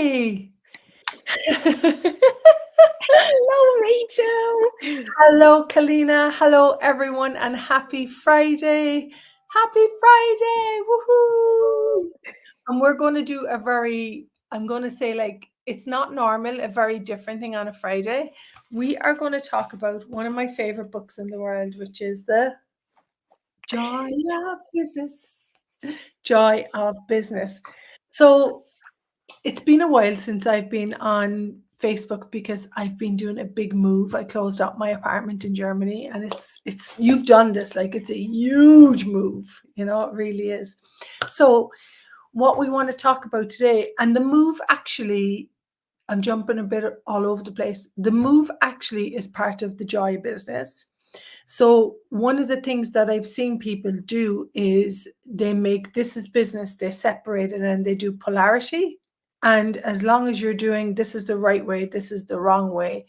Friday. Hello, Rachel. Hello, Kalina. Hello, everyone, and happy Friday. Happy Friday. Woohoo. And we're going to do I'm going to say, like, it's not normal, a very different thing on a Friday. We are going to talk about one of my favorite books in the world, which is The Joy of Business. Joy of Business. So, it's been a while since I've been on Facebook because I've been doing a big move. I closed up my apartment in Germany, and it's you've done this, like, it's a huge move, it really is. So what we want to talk about today, and the move actually, I'm jumping a bit all over the place. The move actually is part of the Joy business. So one of the things that I've seen people do is they make this is business, they separate it and they do polarity. And as long as you're doing this is the right way, this is the wrong way,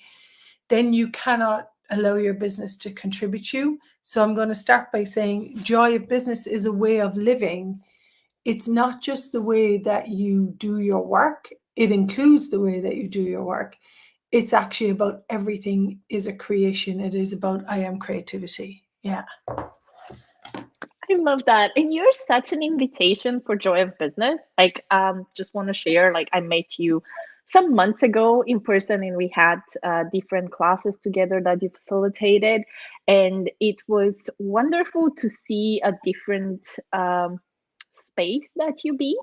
then you cannot allow your business to contribute you. So I'm going to start by saying joy of business is a way of living. It's not just the way that you do your work. It includes the way that you do your work. It's actually about everything is a creation. It is about I am creativity. Yeah. I love that. And you're such an invitation for Joy of Business. Just want to share, I met you some months ago in person, and we had different classes together that you facilitated. And it was wonderful to see a different space that you be.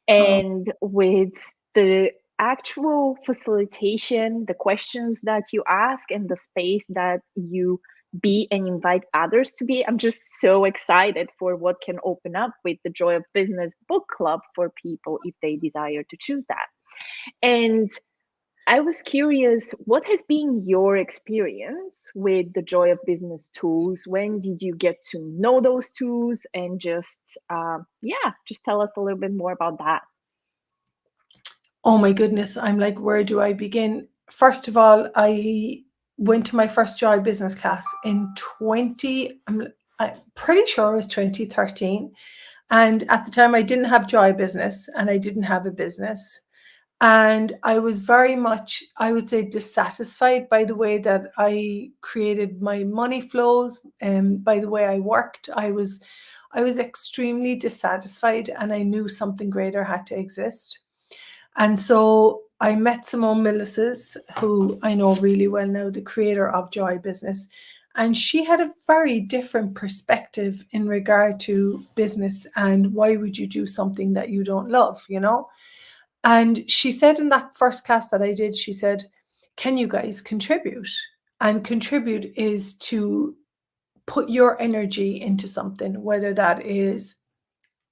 Oh, And with the actual facilitation, the questions that you ask, and the space that you be and invite others to be, I'm just so excited for what can open up with the Joy of Business book club for people if they desire to choose that. And I was curious, what has been your experience with the Joy of Business tools? When did you get to know those tools? And just tell us a little bit more about that. oh my goodness. I'm like, where do I begin? First of all, I went to my first Joy business class in I'm pretty sure it was 2013. And at the time I didn't have Joy business and I didn't have a business. And I was very much, I would say, dissatisfied by the way that I created my money flows and by the way I worked. I was extremely dissatisfied, and I knew something greater had to exist. And so I met Simone Millises, who I know really well now, the creator of Joy Business. And she had a very different perspective in regard to business and why would you do something that you don't love? And she said in that first cast that I did, she said, can you guys contribute? And contribute is to put your energy into something, whether that is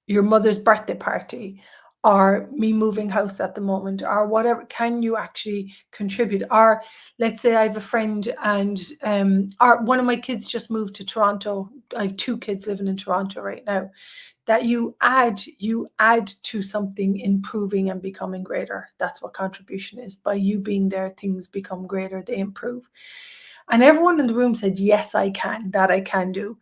your mother's birthday party or me moving house at the moment or whatever. Can you actually contribute? Or let's say I have a friend and or one of my kids just moved to Toronto. I have 2 kids living in Toronto right now. That you add to something improving and becoming greater. That's what contribution is. By you being there, things become greater, they improve. And everyone in the room said, yes, I can, that I can do.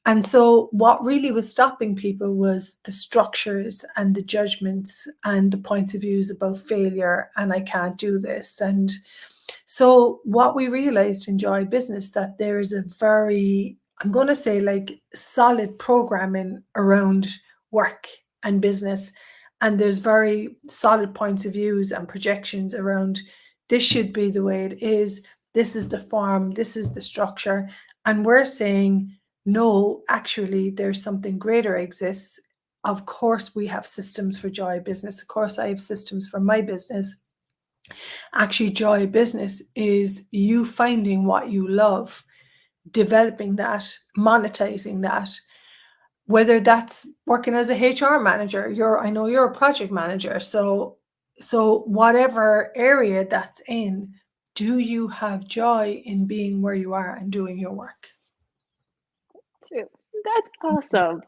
And so what really was stopping people was the structures and the judgments and the points of views about failure and I can't do this. And so what we realized in Joy Business, that there is a very, I'm going to say, like, solid programming around work and business. And there's very solid points of views and projections around this should be the way it is. This is the form, this is the structure. And we're saying, no, actually, there's something greater exists. Of course, we have systems for Joy Business. Of course, I have systems for my business. Actually, Joy Business is you finding what you love, developing that, monetizing that, whether that's working as a HR manager, I know you're a project manager. So whatever area that's in, do you have joy in being where you are and doing your work? That's awesome.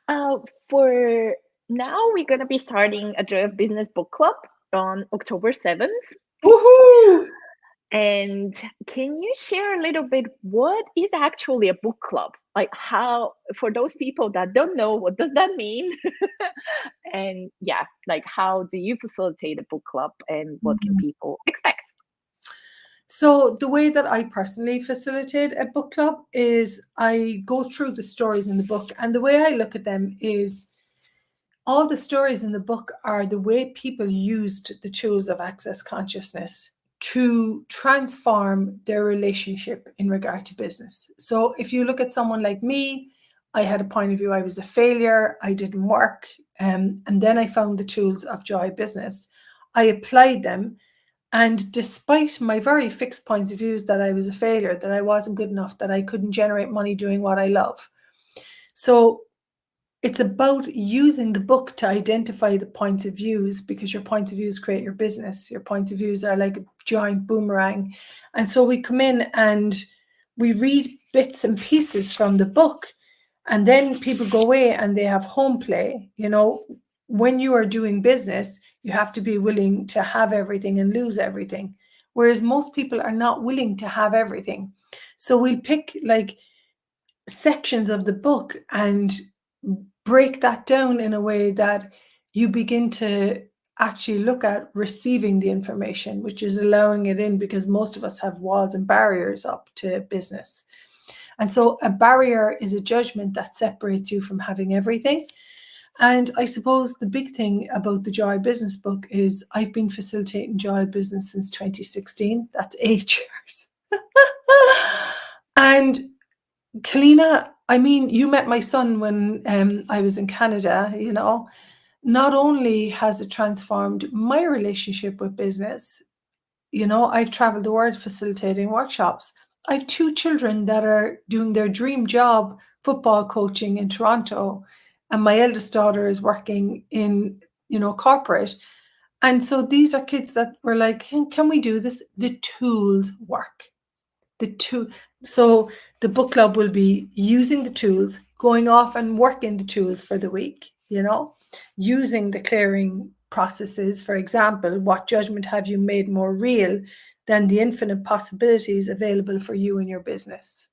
Uh, for now, we're going to be starting a Joy of Business book club on October 7th. Woohoo! And can you share a little bit what is actually a book club? like how, for those people that don't know what does that mean, and yeah, like how do you facilitate a book club and what can Mhm. people expect? So the way that I personally facilitate a book club is I go through the stories in the book, and the way I look at them is all the stories in the book are the way people used the tools of access consciousness to transform their relationship in regard to business. So if you look at someone like me, I had a point of view, I was a failure, I didn't work, and then I found the tools of Joy Business. I applied them, and despite my very fixed points of views that I was a failure, that I wasn't good enough, that I couldn't generate money doing what I love. So it's about using the book to identify the points of views, because your points of views create your business. Your points of views are like a giant boomerang. And so we come in and we read bits and pieces from the book, and then people go away and they have home play. You know, when you are doing business, you have to be willing to have everything and lose everything. Whereas most people are not willing to have everything. So we'll pick like sections of the book and break that down in a way that you begin to actually look at receiving the information, which is allowing it in, because most of us have walls and barriers up to business. And so a barrier is a judgment that separates you from having everything. And I suppose the big thing about the Joy Business book is I've been facilitating Joy Business since 2016. That's 8 years. And Kalina, I mean, you met my son when I was in Canada, you know. Not only has it transformed my relationship with business, you know, I've traveled the world facilitating workshops. I have 2 children that are doing their dream job, football coaching in Toronto, and my eldest daughter is working in, you know, corporate. And so these are kids that were like, can we do this? The tools work. The two, so the book club will be using the tools, going off and working the tools for the week, you know, using the clearing processes. For example, what judgment have you made more real than the infinite possibilities available for you in your business,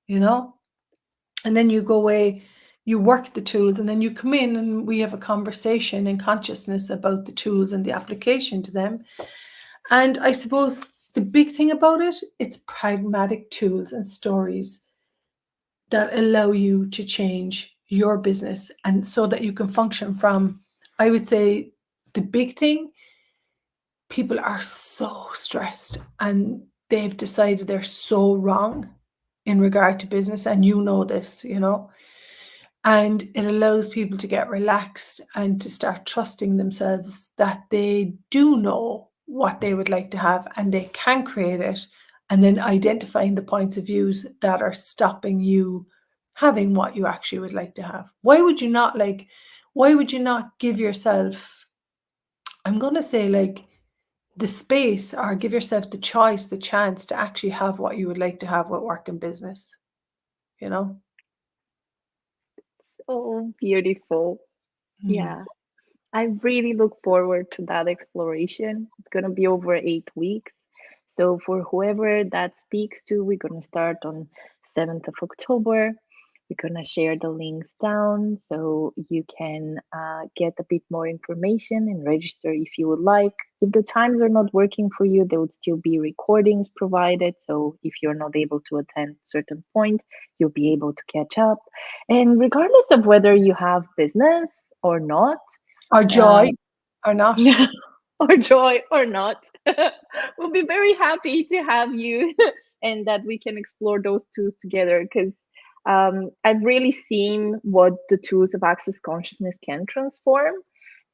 you know? And then you go away, you work the tools, and then you come in and we have a conversation in consciousness about the tools and the application to them. And I suppose the big thing about it, it's pragmatic tools and stories that allow you to change your business, and so that you can function from, I would say, the big thing, people are so stressed and they've decided they're so wrong in regard to business. And you know this, you know, and it allows people to get relaxed and to start trusting themselves that they do know what they would like to have and they can create it. And then identifying the points of views that are stopping you having what you actually would like to have. Why would you not give yourself, I'm going to say, like, the space, or give yourself the choice, the chance to actually have what you would like to have with work and business, you know? Oh, beautiful. Mm. Yeah. I really look forward to that exploration. It's going to be over 8 weeks. So for whoever that speaks to, we're going to start on 7th of October. We're going to share the links down so you can get a bit more information and register if you would like. If the times are not working for you, there would still be recordings provided. So if you're not able to attend a certain point, you'll be able to catch up. And regardless of whether you have business or not, Or joy um, or not. or Joy or not, we'll be very happy to have you and that we can explore those tools together, because I've really seen what the tools of access consciousness can transform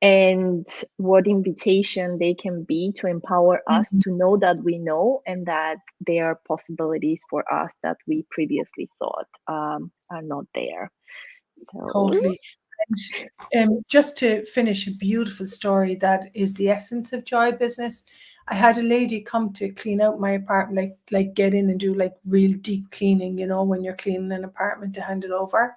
and what invitation they can be to empower us Mhm. to know that we know, and that there are possibilities for us that we previously thought are not there. So, Totally. And just to finish, a beautiful story that is the essence of Joy Business. I had a lady come to clean out my apartment, like get in and do like real deep cleaning, you know, when you're cleaning an apartment to hand it over.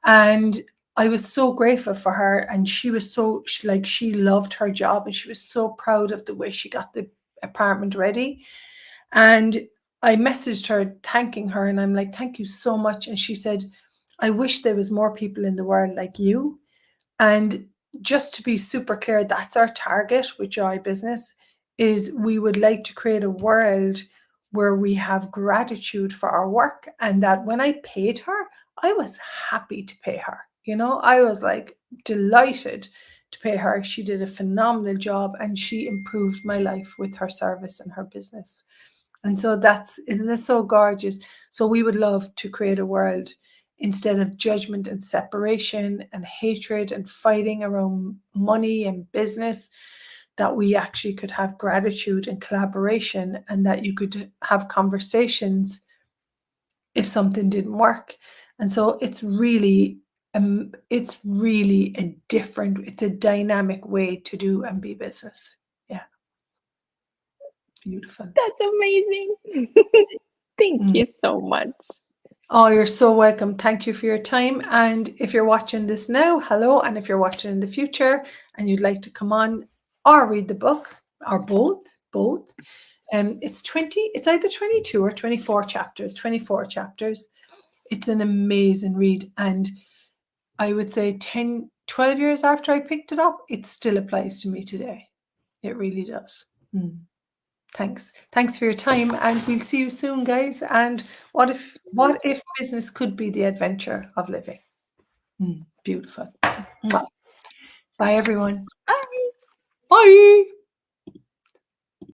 And I was so grateful for her, and she was so she loved her job, and she was so proud of the way she got the apartment ready. And I messaged her thanking her, and I'm like, thank you so much. And she said, I wish there was more people in the world like you. And just to be super clear, that's our target with Joy Business, is we would like to create a world where we have gratitude for our work. And that when I paid her, I was happy to pay her. You know, I was like delighted to pay her. She did a phenomenal job, and she improved my life with her service and her business. And so it is so gorgeous. So we would love to create a world, instead of judgment and separation and hatred and fighting around money and business, that we actually could have gratitude and collaboration, and that you could have conversations if something didn't work. And so it's really it's a dynamic way to do and be business. Yeah. Beautiful. That's amazing. Thank you so much. Oh, you're so welcome. Thank you for your time. And if you're watching this now, hello. And if you're watching in the future and you'd like to come on or read the book, or both, it's either 22 or 24 chapters, 24 chapters. It's an amazing read. And I would say 10, 12 years after I picked it up, it still applies to me today. It really does. Thanks for your time, and we'll see you soon, guys. And what if business could be the adventure of living? Beautiful. Bye, everyone. Bye. Bye.